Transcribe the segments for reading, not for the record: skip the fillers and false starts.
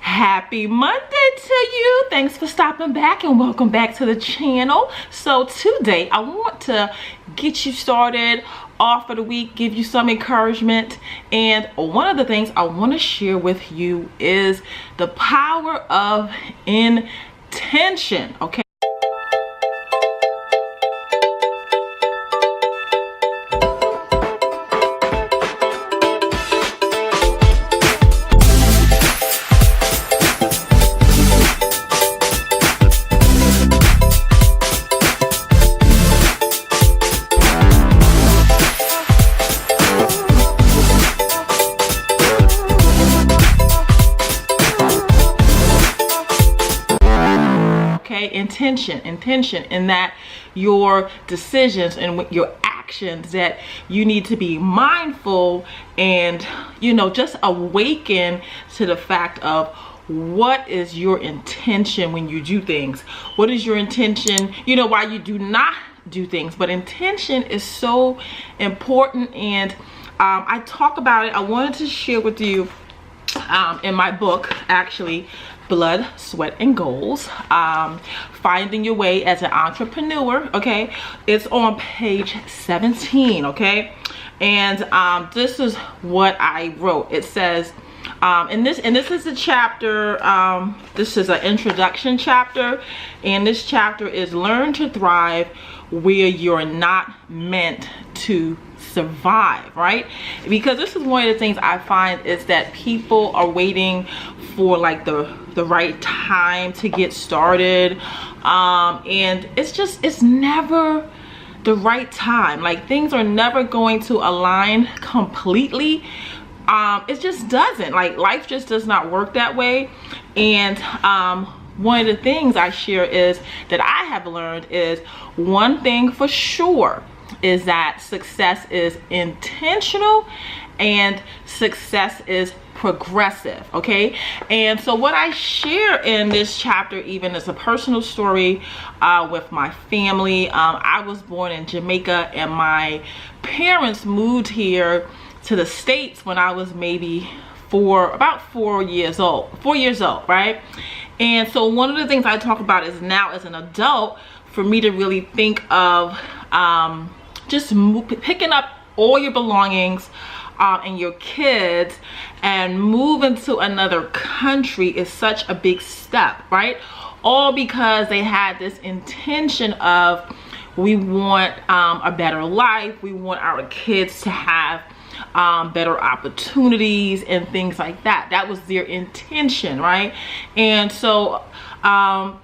Happy Monday to you. Thanks for stopping back and welcome back to the channel. So today I want to get you started off for the week, give you some encouragement, and one of the things I want to share with you is the power of intention. Okay. Intention in that your decisions and your actions, that you need to be mindful and just awaken to the fact of what is your intention when you do things. What is your intention why you do not do things? But intention is so important, and I talk about it. I wanted to share with you in my book, actually, Blood, Sweat, and Goals, Finding Your Way as an Entrepreneur. Okay, it's on page 17. Okay, and this is what I wrote. It says, and this is a chapter, this is an introduction chapter, and this chapter is Learn to Thrive Where You're Not Meant to Survive. Right? Because this is one of the things I find is that people are waiting for like the right time to get started, and it's never the right time. Like, things are never going to align completely. It just doesn't. Like, life just does not work that way. And one of the things I share is that I have learned is one thing for sure is that success is intentional and success is progressive. Okay, and so what I share in this chapter even is a personal story with my family. I was born in Jamaica, and my parents moved here to the States when I was maybe about 4 years old, right? And so one of the things I talk about is now as an adult, for me to really think of just picking up all your belongings and your kids and moving to another country is such a big step, right? All because they had this intention of, we want a better life, we want our kids to have better opportunities and things like that. That was their intention, right? And so I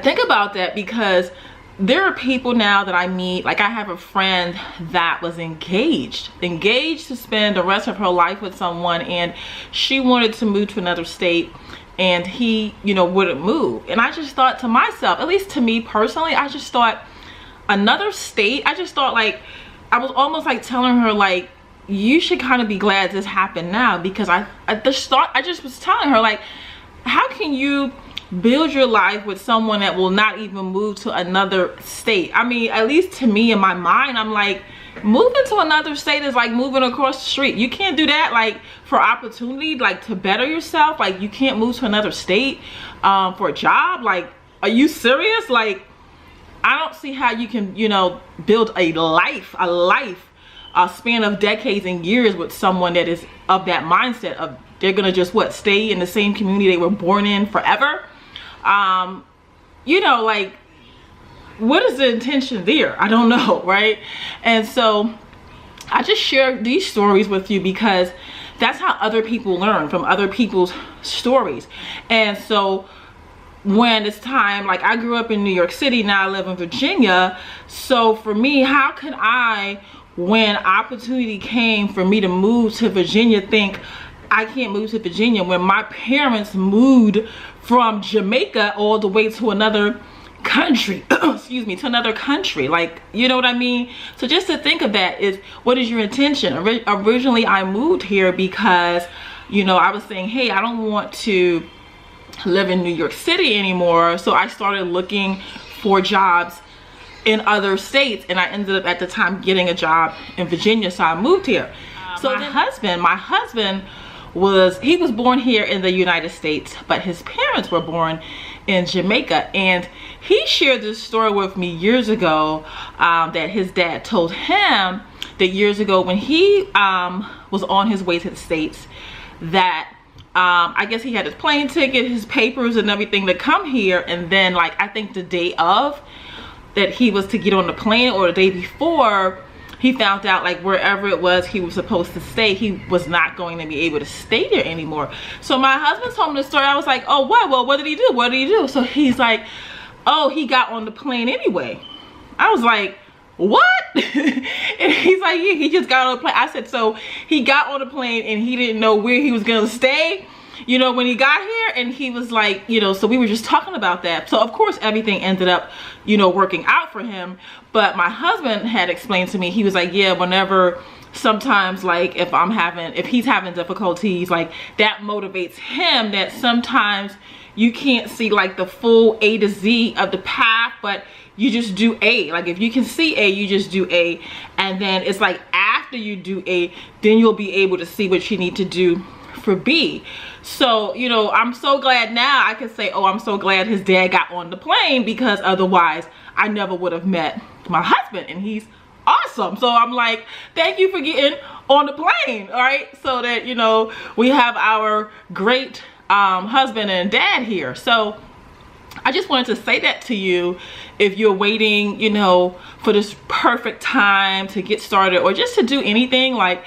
think about that because there are people now that I meet, like I have a friend that was engaged to spend the rest of her life with someone, and she wanted to move to another state, and he wouldn't move. And I just thought to myself, at least to me personally, I just thought, another state? I just thought, like, I was almost like telling her, like, you should kind of be glad this happened now, because I just was telling her, like, how can you build your life with someone that will not even move to another state? I mean, at least to me, in my mind, I'm like, moving to another state is like moving across the street. You can't do that, like, for opportunity, like, to better yourself. Like, you can't move to another state for a job. Like, are you serious? Like, I don't see how you can build a span of decades and years with someone that is of that mindset of they're gonna just stay in the same community they were born in forever. Like, what is the intention there? I don't know, right? And so I just share these stories with you because that's how other people learn, from other people's stories. And so when it's time, like, I grew up in New York City, now I live in Virginia. So for me, how could I, when opportunity came for me to move to Virginia, think I can't move to Virginia when my parents moved from Jamaica all the way to another country, excuse me, to another country? Like, you know what I mean? So just to think of that is, what is your intention? Originally, I moved here because, I was saying, hey, I don't want to live in New York City anymore. So I started looking for jobs in other states, and I ended up at the time getting a job in Virginia, so I moved here. So my husband he was born here in the United States, but his parents were born in Jamaica. And he shared this story with me years ago, that his dad told him that years ago when he was on his way to the States, that I guess he had his plane ticket, his papers and everything to come here, and then like I think the day of that he was to get on the plane, or the day before, he found out like wherever it was he was supposed to stay, he was not going to be able to stay there anymore. So my husband told me the story. I was like, oh, what? Well, what did he do? What did he do? So he's like, oh, he got on the plane anyway. I was like, what? And he's like, yeah, he just got on the plane. I said, so he got on the plane and he didn't know where he was gonna stay, you know, when he got here? And he was like, you know, so we were just talking about that. So of course everything ended up, you know, working out for him. But my husband had explained to me, he was like, yeah, whenever, sometimes like if he's having difficulties, like that motivates him, that sometimes you can't see like the full A to Z of the path, but you just do A. Like if you can see A, you just do A. And then it's like after you do A, then you'll be able to see what you need to do for B. So, you know, I'm so glad now I can say, oh, I'm so glad his dad got on the plane, because otherwise I never would have met my husband, and he's awesome. So I'm like, thank you for getting on the plane, all right? So that, you know, we have our great husband and dad here. So I just wanted to say that to you. If you're waiting, you know, for this perfect time to get started, or just to do anything, like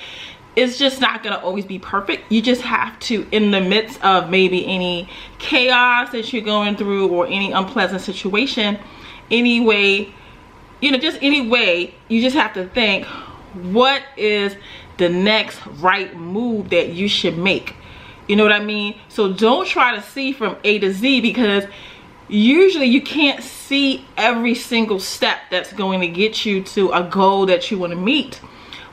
it's just not gonna always be perfect. You just have to, in the midst of maybe any chaos that you're going through, or any unpleasant situation, anyway, you know, just any way, you just have to think, what is the next right move that you should make? You know what I mean? So don't try to see from A to Z, because usually you can't see every single step that's going to get you to a goal that you want to meet.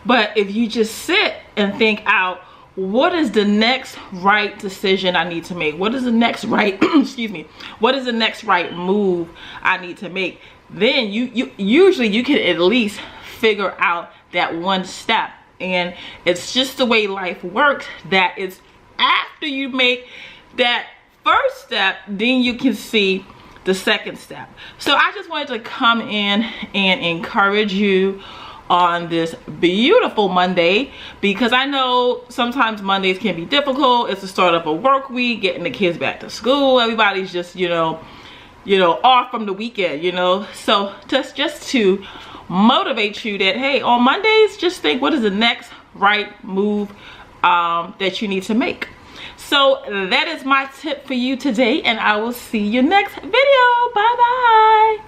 But if you just sit and think out, what is the next right decision I need to make? What is the next right, excuse me, what is the next right move I need to make? Then you usually you can at least figure out that one step. And it's just the way life works, that it's after you make that first step, then you can see the second step. So I just wanted to come in and encourage you on this beautiful Monday, because I know sometimes Mondays can be difficult. It's the start of a work week, getting the kids back to school. Everybody's just, you know, off from the weekend, you know. So just to motivate you that, hey, on Mondays, just think, what is the next right move that you need to make? So that is my tip for you today, and I will see you next video. Bye bye.